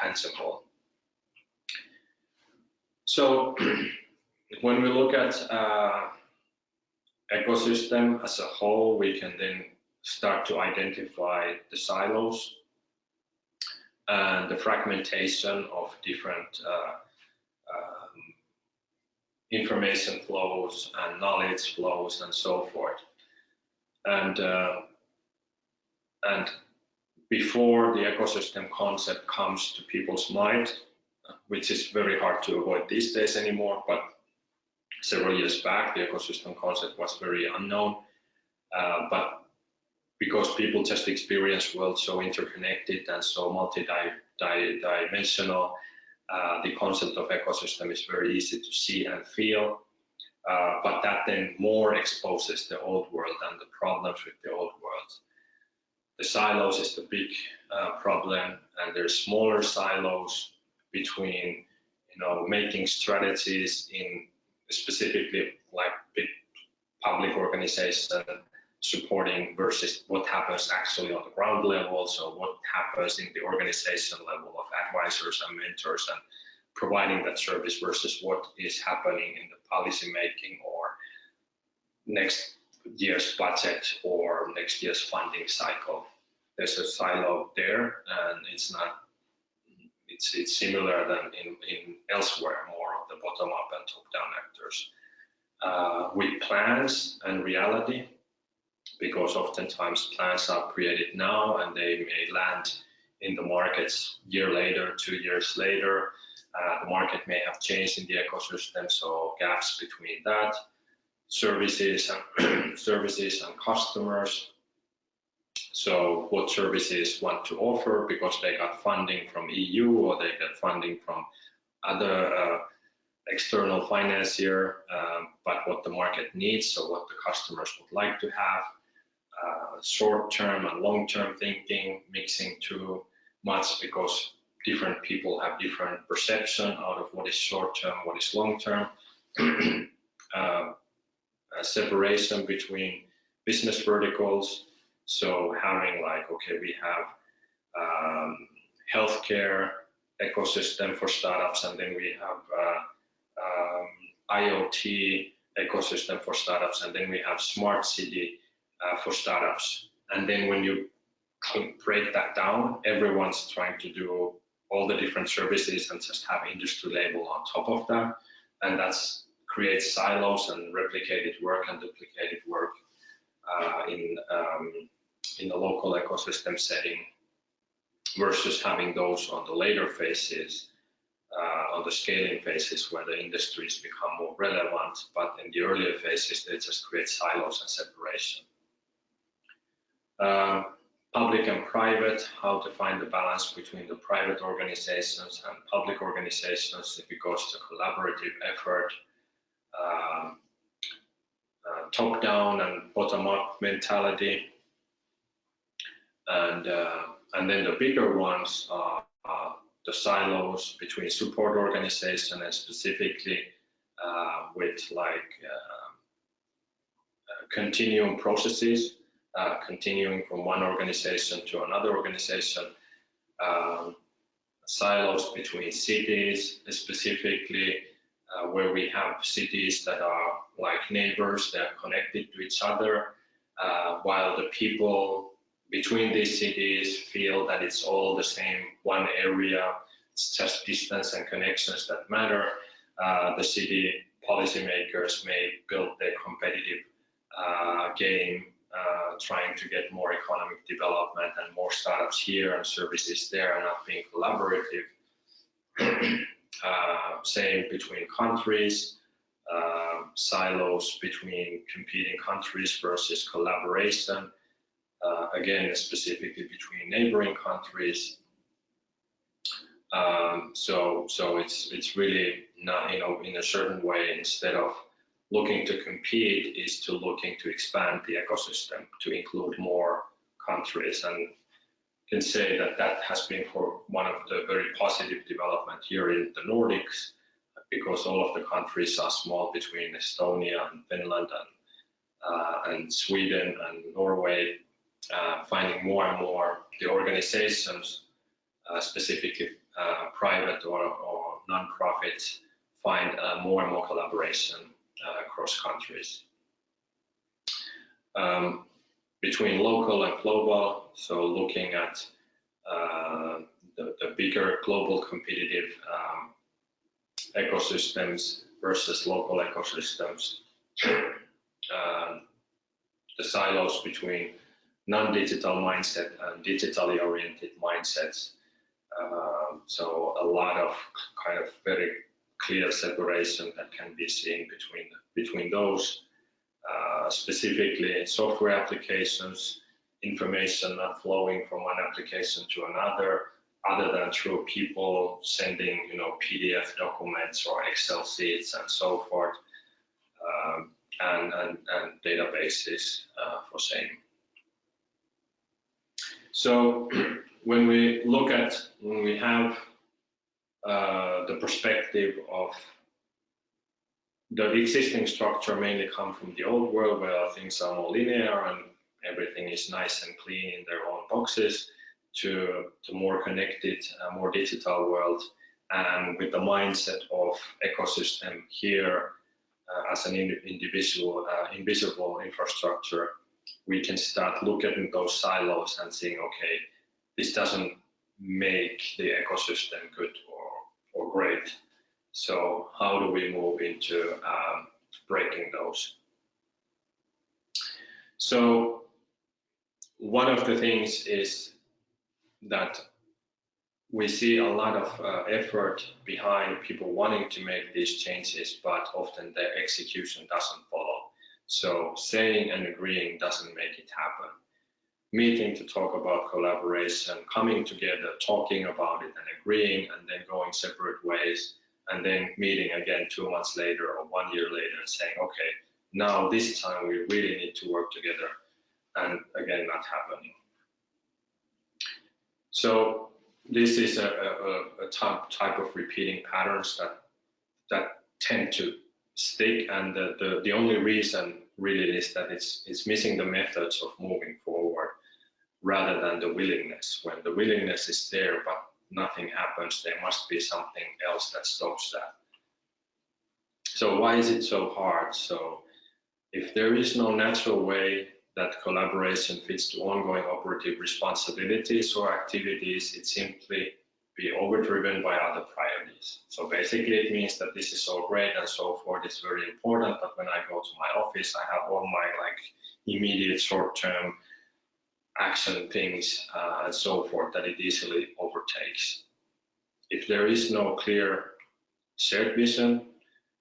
tangible. So when we look at ecosystem as a whole, we can then start to identify the silos and the fragmentation of different information flows and knowledge flows and so forth. And before the ecosystem concept comes to people's mind, which is very hard to avoid these days anymore, but several years back the ecosystem concept was very unknown, but because people just experience world so interconnected and so multi-dimensional, the concept of ecosystem is very easy to see and feel, but that then more exposes the old world and the problems with the old world. The silos is the big problem, and there's smaller silos between, making strategies in specifically like big public organization supporting versus what happens actually on the ground level. So what happens in the organization level of advisors and mentors and providing that service versus what is happening in the policy making or next year's budget or next year's funding cycle. There's a silo there, and it's similar than in elsewhere, more of the bottom up and top down actors. With plans and reality, because oftentimes plans are created now and they may land in the markets a year later, 2 years later. The market may have changed in the ecosystem, so gaps between that, services and customers. So what services want to offer because they got funding from EU or they got funding from other external financier, but what the market needs, so what the customers would like to have. Short-term and long-term thinking mixing too much because different people have different perception out of what is short-term, what is long-term. Separation between business verticals, so having like, okay, we have healthcare ecosystem for startups, and then we have IoT ecosystem for startups, and then we have smart city for startups. And then when you break that down, everyone's trying to do all the different services and just have industry label on top of that, and that's creates silos and replicated work and duplicated work in the local ecosystem setting, versus having those on the later phases, on the scaling phases where the industries become more relevant, but in the earlier phases they just create silos and separation. Public and private, how to find the balance between the private organizations and public organizations, because it's a collaborative effort. Top-down and bottom-up mentality, and then the bigger ones are the silos between support organization and specifically with like continuum processes, continuing from one organization to another organization, silos between cities, specifically where we have cities that are like neighbors, they are connected to each other, while the people between these cities feel that it's all the same one area, it's just distance and connections that matter. The city policymakers may build their competitive game, trying to get more economic development and more startups here and services there, and not being collaborative. Same between countries, silos between competing countries versus collaboration, again specifically between neighboring countries. So it's really not, in a certain way, instead of looking to compete, is to looking to expand the ecosystem to include more countries. And can say that that has been for one of the very positive development here in the Nordics, because all of the countries are small between Estonia and Finland and Sweden and Norway, finding more and more the organizations, specifically private or non-profits find more and more collaboration across countries. Between local and global, so looking at the bigger global competitive ecosystems versus local ecosystems, the silos between non-digital mindset and digitally oriented mindsets. So a lot of kind of very clear separation that can be seen between those. Specifically software applications, information not flowing from one application to another, other than through people sending, PDF documents or Excel sheets and so forth, and databases for same. So when we have the perspective of the existing structure mainly come from the old world where things are more linear and everything is nice and clean in their own boxes, to more connected, more digital world, and with the mindset of ecosystem here as an invisible infrastructure, we can start looking at those silos and saying, okay, this doesn't make the ecosystem good or great. So how do we move into breaking those? So one of the things is that we see a lot of effort behind people wanting to make these changes, but often the execution doesn't follow. So saying and agreeing doesn't make it happen. Meeting to talk about collaboration, coming together, talking about it and agreeing, and then going separate ways, and then meeting again 2 months later or 1 year later and saying, okay, now this time we really need to work together, and again, not happening. So this is a type of repeating patterns that tend to stick, and the only reason really is that it's missing the methods of moving forward rather than the willingness. When the willingness is there but nothing happens, there must be something else that stops that. So why is it so hard? So if there is no natural way that collaboration fits to ongoing operative responsibilities or activities, it simply be overdriven by other priorities. So basically it means that this is so great and so forth, it's very important, but when I go to my office, I have all my immediate short-term action things and so forth that it easily overtakes. If there is no clear shared vision,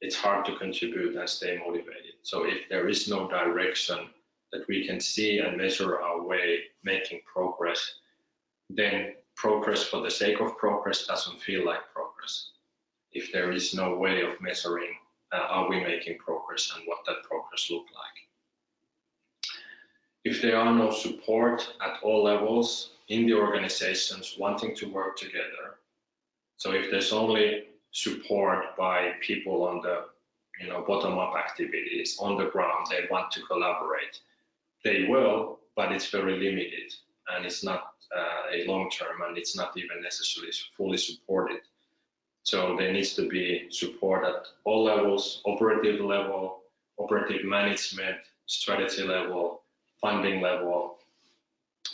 it's hard to contribute and stay motivated. So if there is no direction that we can see and measure our way making progress, then progress for the sake of progress doesn't feel like progress. If there is no way of measuring are we making progress and what that progress look like. If there are no support at all levels in the organizations wanting to work together, so if there's only support by people on the bottom-up activities on the ground, they want to collaborate, they will, but it's very limited and it's not a long-term and it's not even necessarily fully supported. So there needs to be support at all levels, operative level, operative management, strategy level, funding level,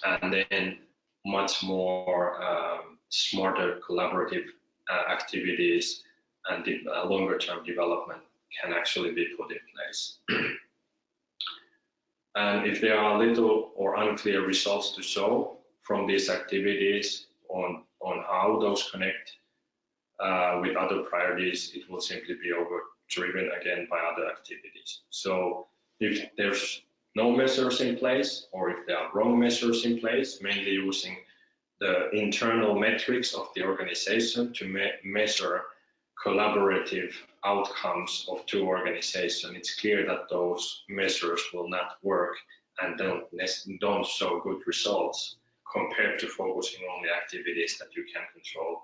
and then much more smarter collaborative activities and longer term development can actually be put in place. And if there are little or unclear results to show from these activities on how those connect with other priorities, it will simply be overdriven again by other activities. So if there's no measures in place, or if there are wrong measures in place, mainly using the internal metrics of the organization to measure collaborative outcomes of two organizations, it's clear that those measures will not work and don't show good results compared to focusing on the activities that you can control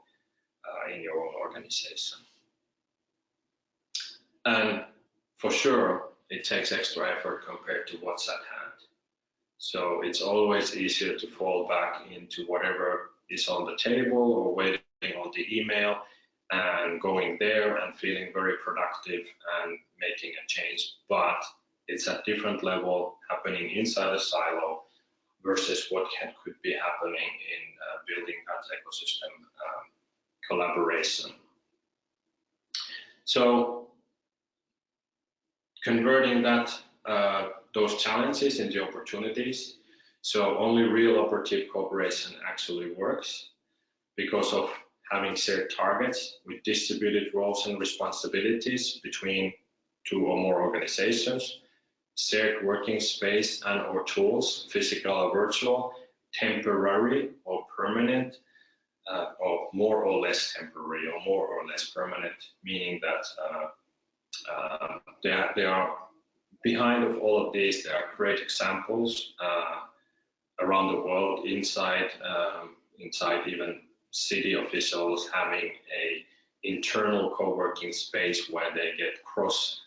in your own organization. And for sure, it takes extra effort compared to what's at hand. So it's always easier to fall back into whatever is on the table or wait on the email and going there and feeling very productive and making a change, but it's a different level happening inside a silo versus what could be happening in building that ecosystem collaboration. So converting that those challenges into opportunities. So only real operative cooperation actually works because of having shared targets with distributed roles and responsibilities between 2 or more organizations, shared working space and or tools, physical or virtual, temporary or permanent, or more or less temporary or more or less permanent, meaning that there are behind of all of these, there are great examples around the world, inside even city officials having a internal co-working space where they get cross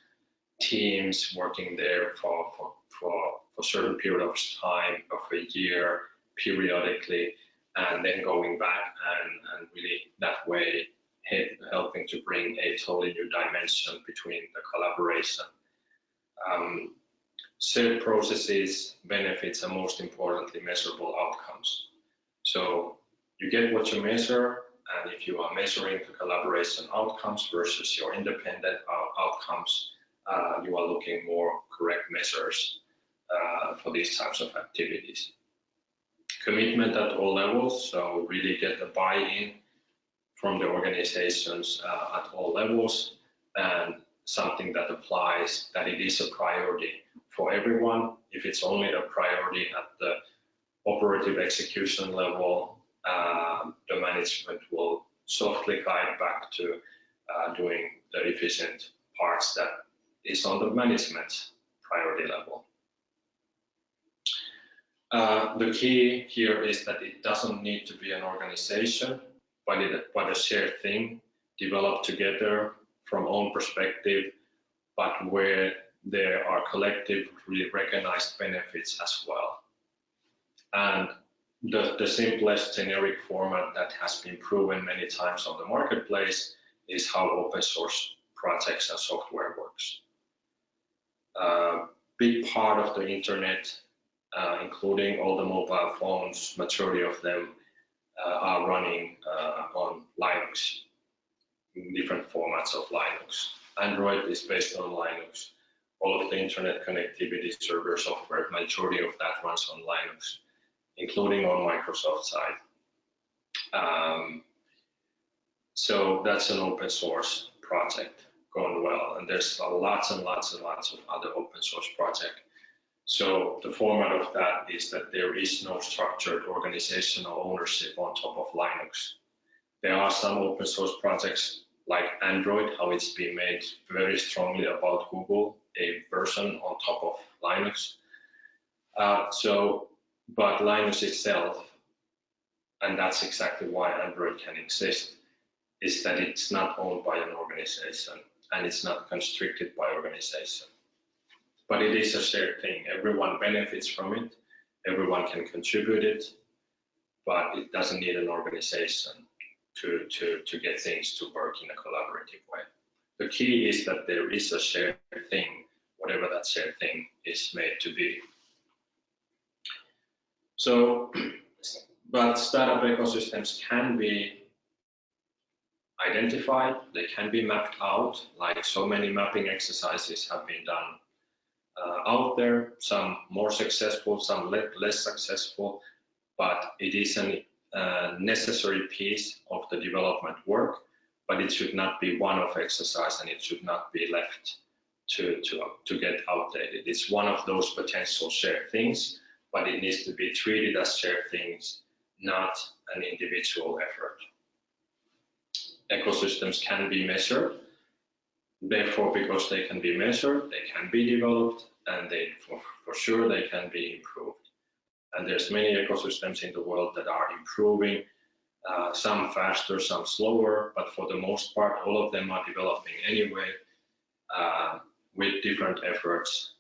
teams working there for a certain period of time of a year periodically, and then going back and really that way helping to bring a totally new dimension between the collaboration. Shared processes, benefits, and most importantly, measurable outcomes. So you get what you measure, and if you are measuring the collaboration outcomes versus your independent outcomes, you are looking more correct measures for these types of activities. Commitment at all levels, so really get the buy-in from the organizations at all levels, and something that applies, that it is a priority for everyone. If it's only a priority at the operative execution level, the management will softly guide back to doing the efficient parts that is on the management priority level. The key here is that it doesn't need to be an organization, but a shared thing developed together from own perspective, but where there are collectively recognized benefits as well. And the simplest generic format that has been proven many times on the marketplace is how open source projects and software works. Big part of the internet, including all the mobile phones, majority of them are running on Linux, in different formats of Linux. Android is based on Linux. All of the internet connectivity server software, majority of that runs on Linux, including on Microsoft side. So that's an open source project going well, and there's lots and lots and lots of other open source projects. So the format of that is that there is no structured organizational ownership on top of Linux. There are some open source projects like Android, how it's been made very strongly about Google, a version on top of Linux. But Linux itself, and that's exactly why Android can exist, is that it's not owned by an organization and it's not constricted by organization. But it is a shared thing. Everyone benefits from it. Everyone can contribute it, but it doesn't need an organization to get things to work in a collaborative way. The key is that there is a shared thing, whatever that shared thing is made to be. So, but startup ecosystems can be identified, they can be mapped out, like so many mapping exercises have been done out there, some more successful, some less successful, but it is a necessary piece of the development work, but it should not be one-off exercise and it should not be left to get outdated. It's one of those potential shared things, but it needs to be treated as shared things, not an individual effort. Ecosystems can be measured. Therefore, because they can be measured, they can be developed, and for sure they can be improved. And there's many ecosystems in the world that are improving, some faster, some slower, but for the most part, all of them are developing anyway with different efforts.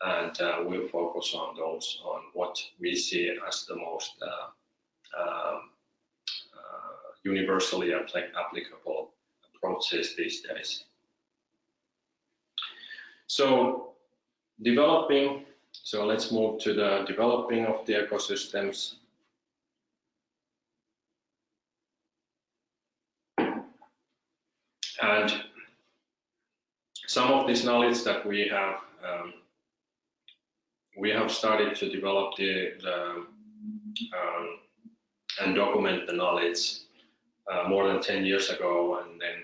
And we'll focus on those, on what we see as the most universally applicable approaches these days. So developing, so let's move to the developing of the ecosystems. And some of this knowledge that we have started to develop and document the knowledge more than 10 years ago, and then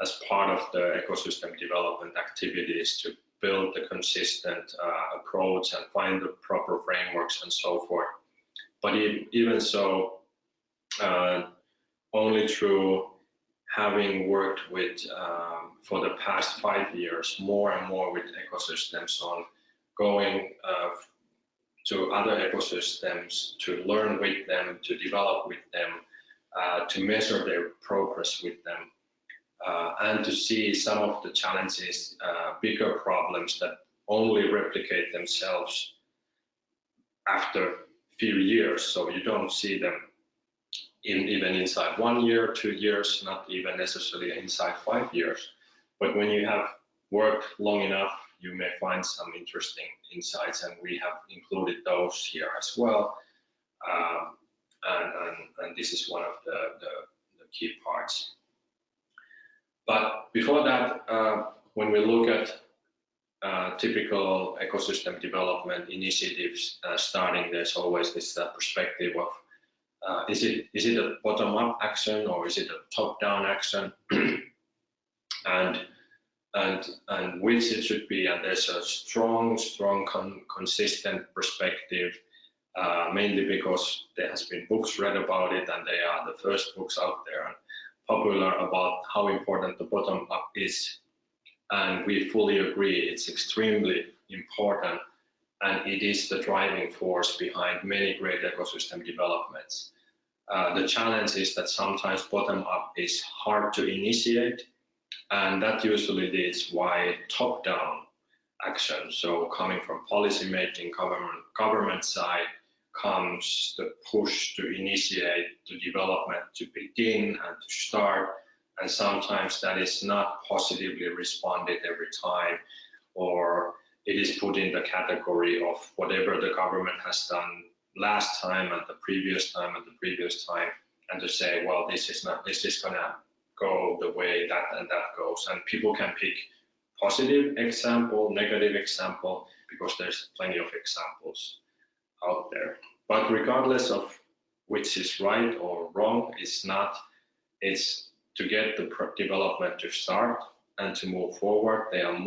as part of the ecosystem development activities to build the consistent approach and find the proper frameworks and so forth. But even so, only through having worked with, for the past 5 years, more and more with ecosystems on going to other ecosystems, to learn with them, to develop with them, to measure their progress with them, and to see some of the challenges, bigger problems that only replicate themselves after a few years. So you don't see them even inside 1 year, 2 years, not even necessarily inside 5 years. But when you have worked long enough, you may find some interesting insights, and we have included those here as well. And this is one of the key parts. But before that, when we look at typical ecosystem development initiatives starting, there's always this perspective of is it a bottom-up action or is it a top-down action, and which it should be. And there's a strong, consistent perspective, mainly because there has been books read about it, and they are the first books out there and popular about how important the bottom-up is. And we fully agree it's extremely important, and it is the driving force behind many great ecosystem developments. The challenge is that sometimes bottom-up is hard to initiate, and that usually leads why top-down action, so coming from policy making, government side, comes the push to initiate the development, to begin and to start, and sometimes that is not positively responded every time, or it is put in the category of whatever the government has done last time and the previous time and the previous time, and to say, well, this is gonna go the way that and that goes. And people can pick positive example, negative example, because there's plenty of examples out there. But regardless of which is right or wrong, it's to get the development to start and to move forward. They are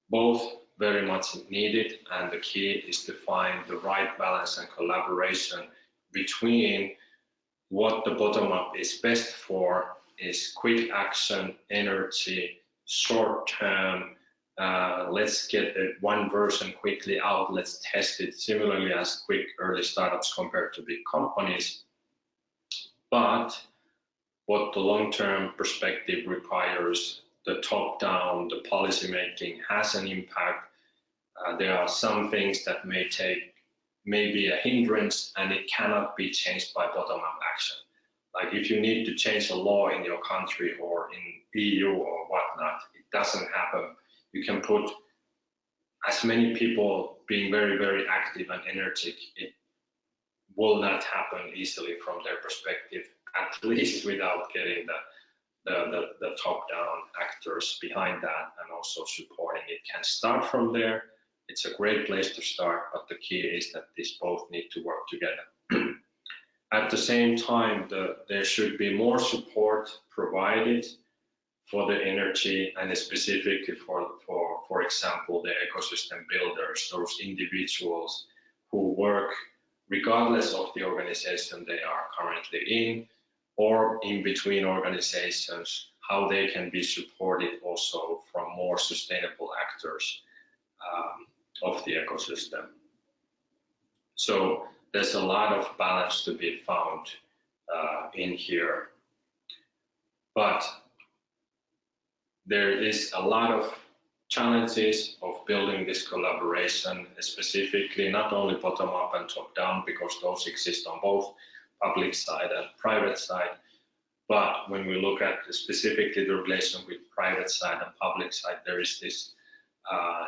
both very much needed, and the key is to find the right balance and collaboration between what the bottom-up is best for is quick action, energy, short-term, let's get one version quickly out, let's test it, similarly as quick early startups compared to big companies. But what the long-term perspective requires, the top-down, the policy making has an impact. There are some things that may be a hindrance, and it cannot be changed by bottom-up action. Like if you need to change a law in your country or in EU or whatnot, it doesn't happen. You can put as many people being very, very active and energetic, it will not happen easily from their perspective, at least without getting the top-down actors behind that and also supporting. It can start from there. It's a great place to start, but the key is that these both need to work together. At the same time, there should be more support provided for the energy, and specifically for example, the ecosystem builders, those individuals who work regardless of the organization they are currently in, or in between organizations, how they can be supported also from more sustainable actors of the ecosystem. So there's a lot of balance to be found in here. But there is a lot of challenges of building this collaboration, specifically not only bottom up and top down, because those exist on both, public side and private side. But when we look at specifically the relation with private side and public side, there is this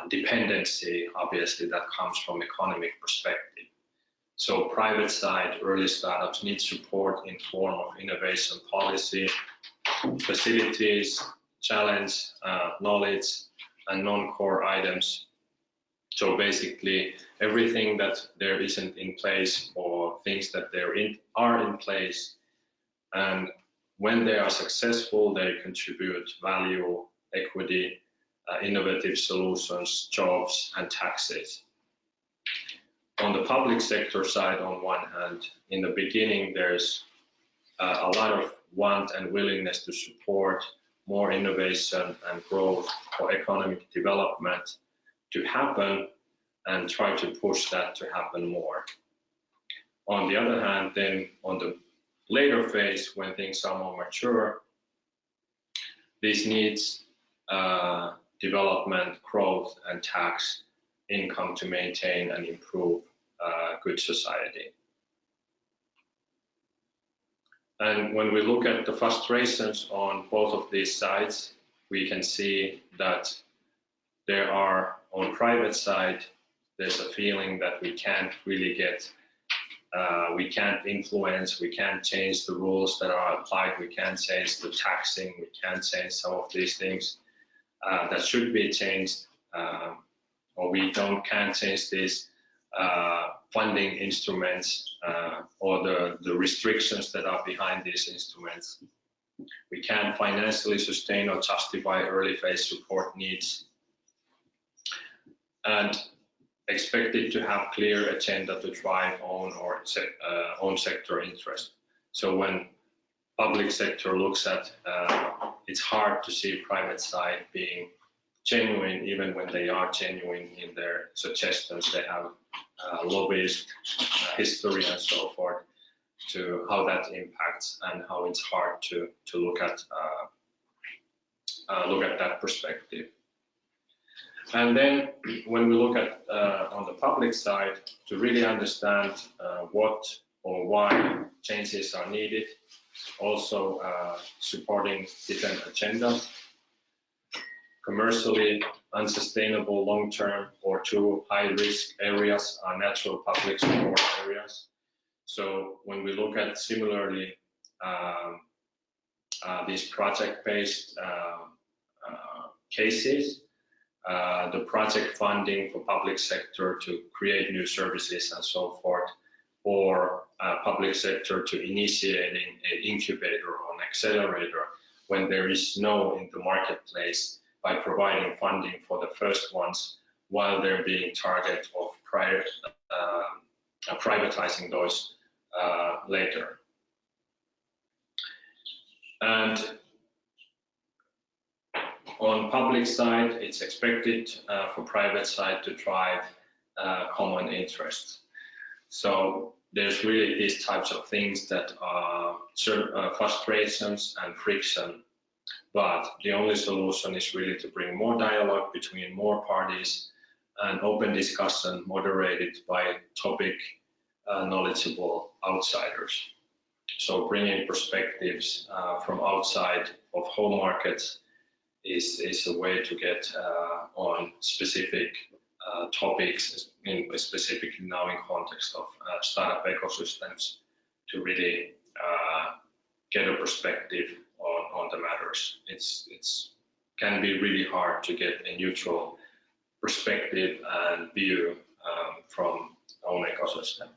dependency, obviously, that comes from economic perspective. So private side, early startups need support in form of innovation policy, facilities, challenge, knowledge, and non-core items. So basically, everything that there isn't in place or things that are in place, and when they are successful, they contribute value, equity, innovative solutions, jobs, and taxes. On the public sector side, on one hand, in the beginning, there's a lot of want and willingness to support more innovation and growth for economic development to happen and try to push that to happen more. On the other hand, then on the later phase, when things are more mature, this needs development, growth, and tax income to maintain and improve good society. And when we look at the frustrations on both of these sides, we can see that there are, on private side, there's a feeling that we can't really get, we can't influence, we can't change the rules that are applied, we can't change the taxing, we can't change some of these things that should be changed, or we can't change these funding instruments or the restrictions that are behind these instruments. We can't financially sustain or justify early phase support needs, and expected to have clear agenda to drive own sector interest. So when public sector looks at, it's hard to see private side being genuine, even when they are genuine in their suggestions. They have lobbyist history and so forth, to how that impacts and how it's hard to look at that perspective. And then when we look at on the public side, to really understand what or why changes are needed, also supporting different agendas, commercially unsustainable long-term or too high-risk areas are natural public support areas. So when we look at similarly these project-based cases, the project funding for public sector to create new services and so forth, or public sector to initiating an incubator or an accelerator when there is no in the marketplace, by providing funding for the first ones while they're being target of privatizing those later. And on public side, it's expected for private side to drive common interests. So there's really these types of things that are frustrations and friction, but the only solution is really to bring more dialogue between more parties and open discussion moderated by topic knowledgeable outsiders. So bringing perspectives from outside of home markets is a way to get on specific topics, specifically now in context of startup ecosystems, to really get a perspective on the matters. It's can be really hard to get a neutral perspective and view from own ecosystem.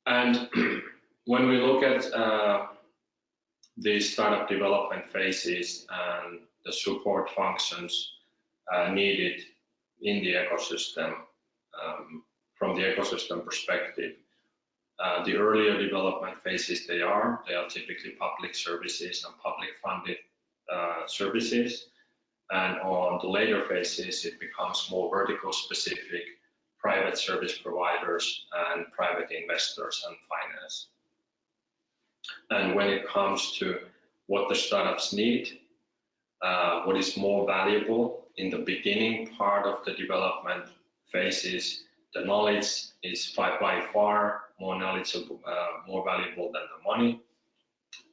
And when we look at the startup development phases and the support functions needed in the ecosystem, from the ecosystem perspective, the earlier development phases, they are typically public services and public funded services. And on the later phases, it becomes more vertical specific, private service providers and private investors and finance. And when it comes to what the startups need, what is more valuable in the beginning part of the development phases, the knowledge is by far more knowledgeable, more valuable than the money.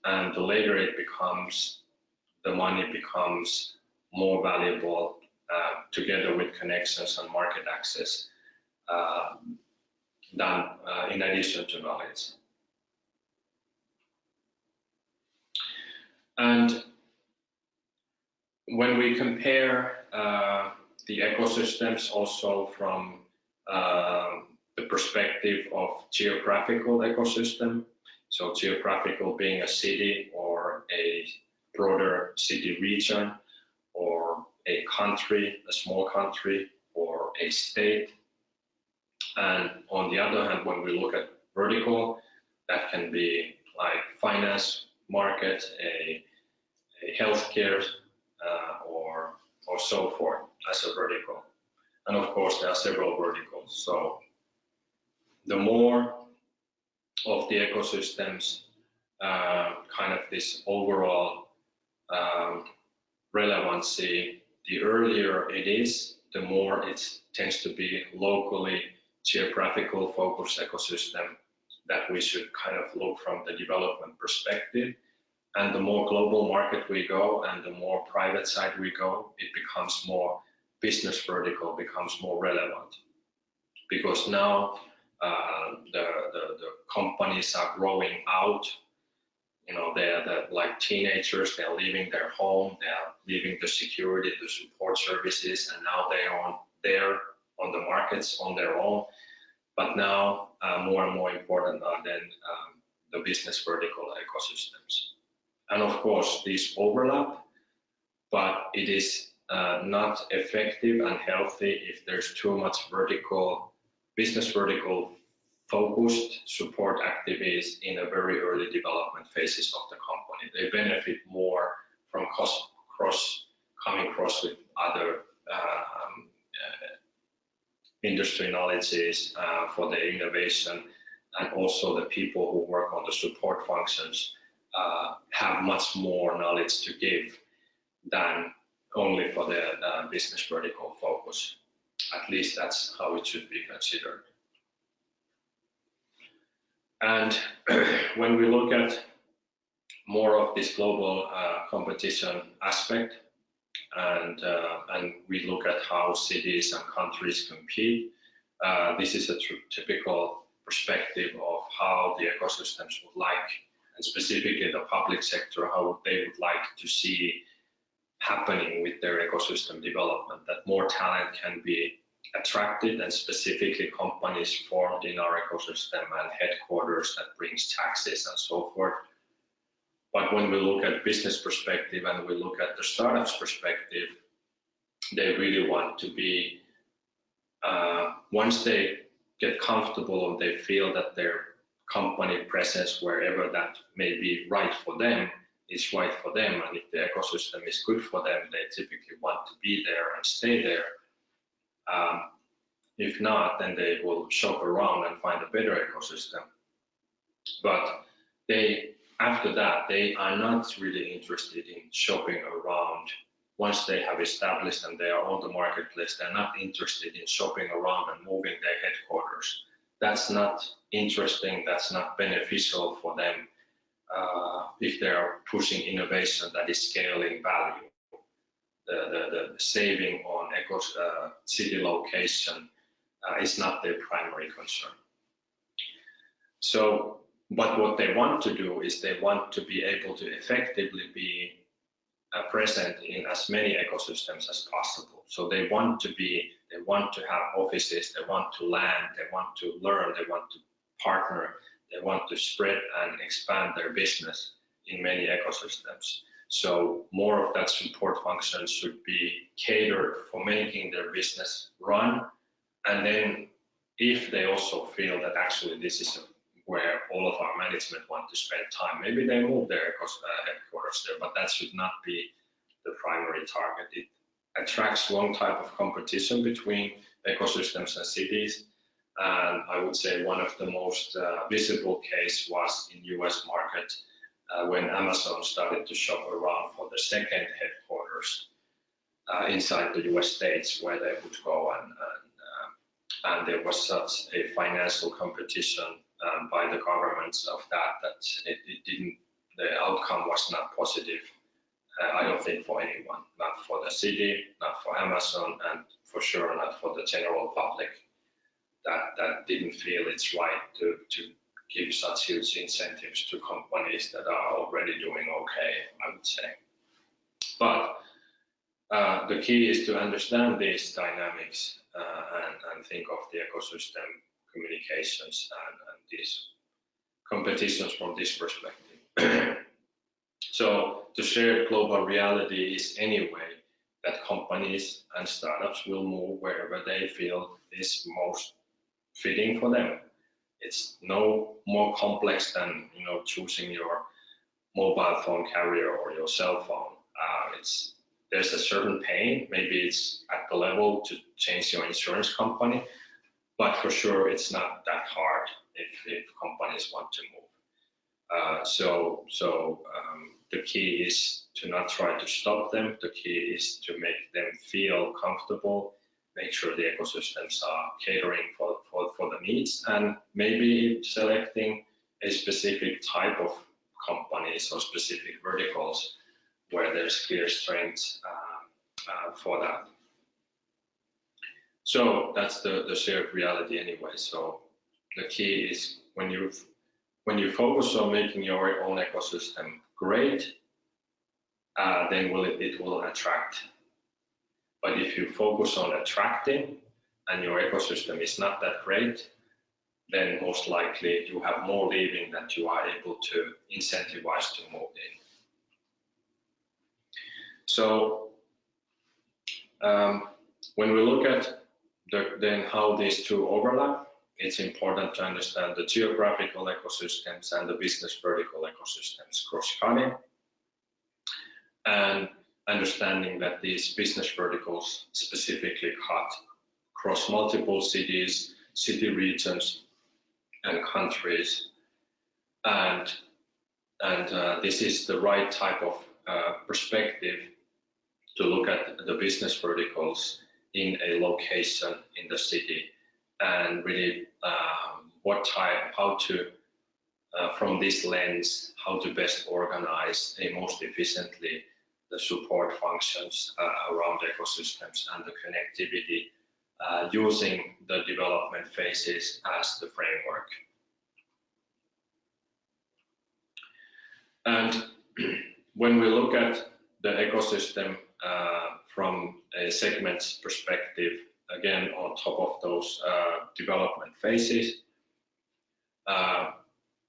And the later it becomes, the money becomes more valuable together with connections and market access than in addition to knowledge. And when we compare the ecosystems also from the perspective of geographical ecosystem, so geographical being a city or a broader city region or a country, a small country or a state. And on the other hand, when we look at vertical, that can be like finance market, a healthcare, or so forth as a vertical. And of course, there are several verticals. So the more of the ecosystems, kind of this overall relevancy, the earlier it is, the more it tends to be locally geographical focused ecosystem that we should kind of look from the development perspective. And the more global market we go and the more private side we go, it becomes more business vertical, becomes more relevant. Because now the companies are growing out, you know, they're like teenagers, they're leaving their home, they're leaving the security, the support services, and now they are there on the markets on their own. But now more and more important are then the business vertical ecosystems. And of course, these overlap, but it is not effective and healthy if there's too much business vertical focused support activities in the very early development phases of the company. They benefit more from coming across with other industry knowledges for the innovation, and also the people who work on the support functions have much more knowledge to give than only for the business vertical focus. At least that's how it should be considered. And when we look at more of this global competition aspect, and we look at how cities and countries compete, this is a typical perspective of how the ecosystems would like, and specifically the public sector, how they would like to see happening with their ecosystem development, that more talent can be attracted, and specifically companies formed in our ecosystem and headquarters that brings taxes and so forth. But when we look at business perspective and we look at the startups perspective, they really want to be, once they get comfortable and they feel that their company presence, wherever that may be right for them, is right for them, and if the ecosystem is good for them, they typically want to be there and stay there. If not, then they will shop around and find a better ecosystem. But after that, they are not really interested in shopping around. Once they have established and they are on the marketplace, they're not interested in shopping around and moving their headquarters. That's not interesting, that's not beneficial for them if they are pushing innovation that is scaling value. The saving on city location is not their primary concern. So, but what they want to do is they want to be able to effectively be present in as many ecosystems as possible. So they want to have offices, they want to land, they want to learn, they want to partner, they want to spread and expand their business in many ecosystems. So more of that support function should be catered for making their business run. And then if they also feel that actually this is where all of our management want to spend time, maybe they move their headquarters there, but that should not be the primary target. It attracts one type of competition between ecosystems and cities. And I would say one of the most visible case was in US market when Amazon started to shop around for the second headquarters inside the US states where they would go, and there was such a financial competition by the governments of that it didn't, the outcome was not positive. I don't think for anyone, not for the city, not for Amazon, and for sure not for the general public. That didn't feel it's right to give such huge incentives to companies that are already doing okay, I would say. But the key is to understand these dynamics and think of the ecosystem communications and these competitions from this perspective. So the shared global reality is anyway that companies and startups will move wherever they feel is most fitting for them. It's no more complex than choosing your mobile phone carrier or your cell phone. There's a certain pain. Maybe it's at the level to change your insurance company, but for sure it's not that hard if companies want to move. So the key is to not try to stop them. The key is to make them feel comfortable, make sure the ecosystems are catering for the needs, and maybe selecting a specific type of companies or specific verticals where there's clear strengths for that. So that's the shared reality anyway. So the key is when you focus on making your own ecosystem great, then it will attract. But if you focus on attracting and your ecosystem is not that great, then most likely you have more leaving than you are able to incentivize to move in. So when we look at then how these two overlap, it's important to understand the geographical ecosystems and the business vertical ecosystems cross-cutting, and understanding that these business verticals specifically cut across multiple cities, city regions, and countries, and this is the right type of perspective to look at the business verticals in a location in the city, and really how to from this lens, how to best organize most efficiently the support functions around ecosystems and the connectivity using the development phases as the framework. And when we look at the ecosystem from a segments perspective, again on top of those development phases,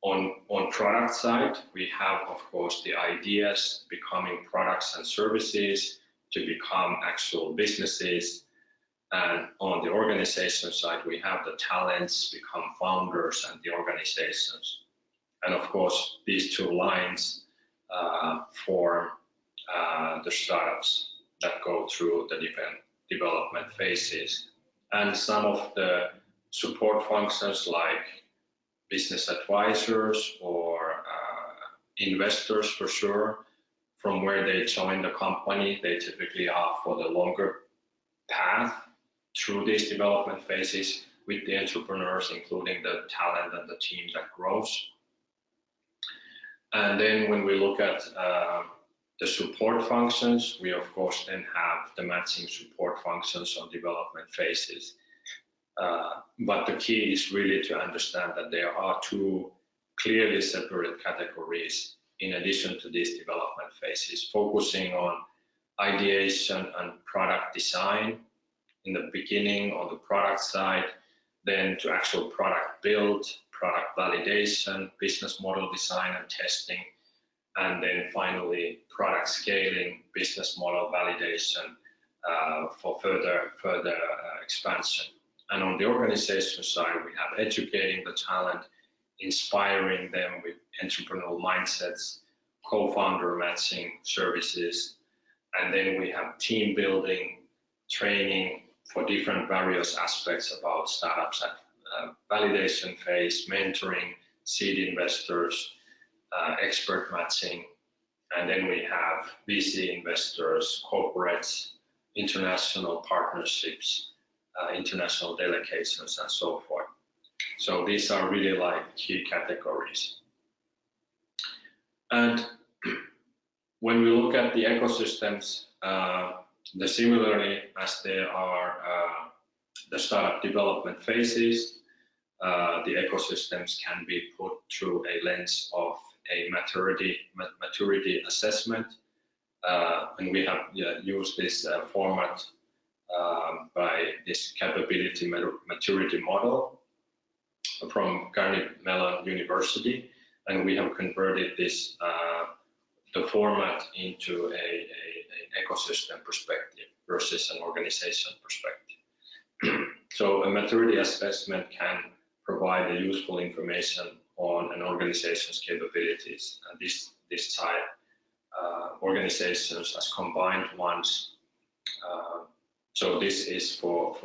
on product side, we have, of course, the ideas becoming products and services to become actual businesses. And on the organization side, we have the talents become founders and the organizations. And of course, these two lines form the startups that go through the different development phases. And some of the support functions like business advisors or investors, for sure, from where they join the company, they typically are for the longer path through these development phases with the entrepreneurs, including the talent and the team that grows. And then when we look at the support functions, we of course then have the matching support functions on development phases. But the key is really to understand that there are two clearly separate categories in addition to these development phases, focusing on ideation and product design in the beginning on the product side, then to actual product build, product validation, business model design and testing, and then finally product scaling, business model validation for further expansion. And on the organization side, we have educating the talent, inspiring them with entrepreneurial mindsets, co-founder matching services, and then we have team building, training for different various aspects about startups at validation phase, mentoring, seed investors, expert matching, and then we have VC investors, corporates, international partnerships, international delegations, and so forth. So these are really like key categories. And when we look at the ecosystems, similarly as there are the startup development phases, the ecosystems can be put through a lens of a maturity assessment. And we have used this format by this capability maturity model from Carnegie Mellon University, and we have converted this the format into an ecosystem perspective versus an organization perspective. So a maturity assessment can provide a useful information on an organization's capabilities, and this type organizations as combined ones. So this is for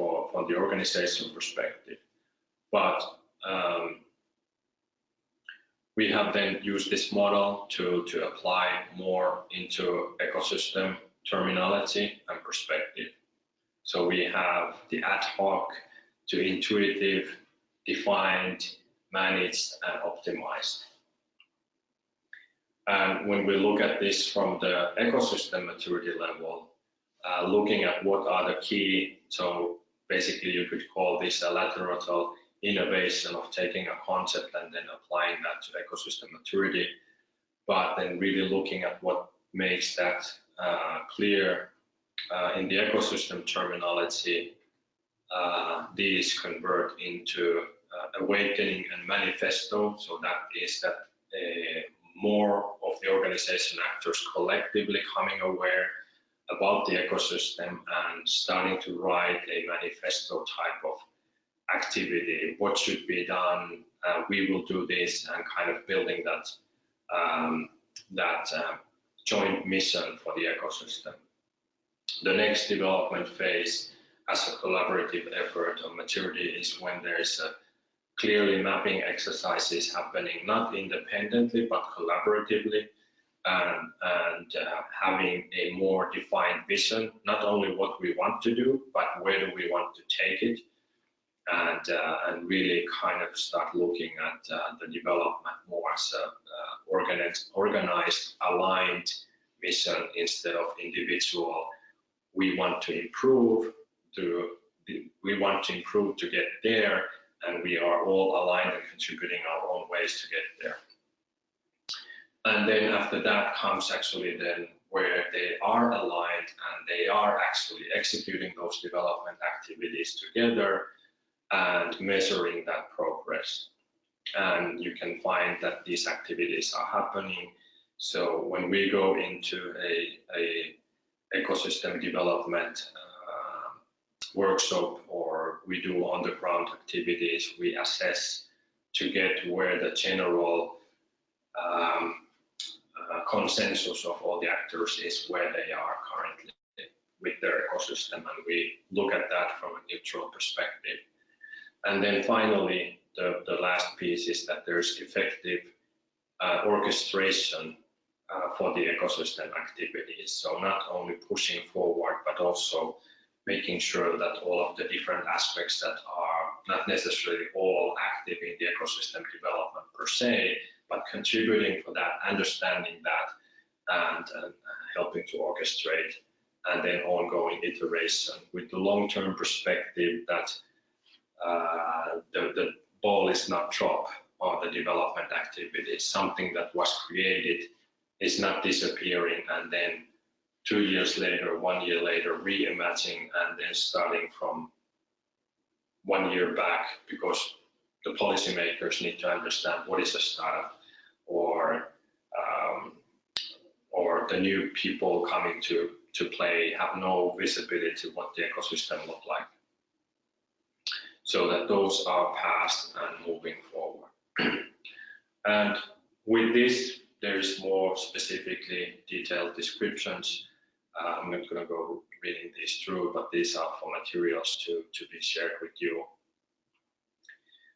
the organization perspective, but we have then used this model to apply more into ecosystem terminology and perspective. So we have the ad hoc to intuitive, defined, managed, and optimized. And when we look at this from the ecosystem maturity level, looking at what are the key, so basically you could call this a lateral innovation of taking a concept and then applying that to ecosystem maturity, but then really looking at what makes that clear in the ecosystem terminology. These convert into awakening and manifesto, so that is that more of the organization actors collectively coming aware about the ecosystem and starting to write a manifesto type of activity, what should be done, we will do this, and kind of building that joint mission for the ecosystem. The next development phase as a collaborative effort of maturity is when there's a clearly mapping exercises happening, not independently, but collaboratively, and having a more defined vision, not only what we want to do, but where do we want to take it, and really kind of start looking at the development more as a organized, aligned mission instead of individual. We want to improve to get there, and we are all aligned and contributing our own ways to get there. And then after that comes actually then where they are aligned and they are actually executing those development activities together and measuring that progress. And you can find that these activities are happening. So when we go into a ecosystem development workshop, or we do on the ground activities, we assess to get where the general consensus of all the actors is, where they are currently with their ecosystem, and we look at that from a neutral perspective. And then finally, the last piece is that there's effective orchestration for the ecosystem activities. So not only pushing forward, but also making sure that all of the different aspects that are not necessarily all active in the ecosystem development per se, but contributing for that, understanding that, and helping to orchestrate, and then ongoing iteration with the long-term perspective that the ball is not dropped on the development activity. Something that was created is not disappearing and then 2 years later, 1 year later, reimagining and then starting from 1 year back, because the policymakers need to understand what is a startup, or the new people coming to play have no visibility what the ecosystem look like. So that those are passed and moving forward. And with this, there's more specifically detailed descriptions. I'm not going to go reading these through, but these are for materials to be shared with you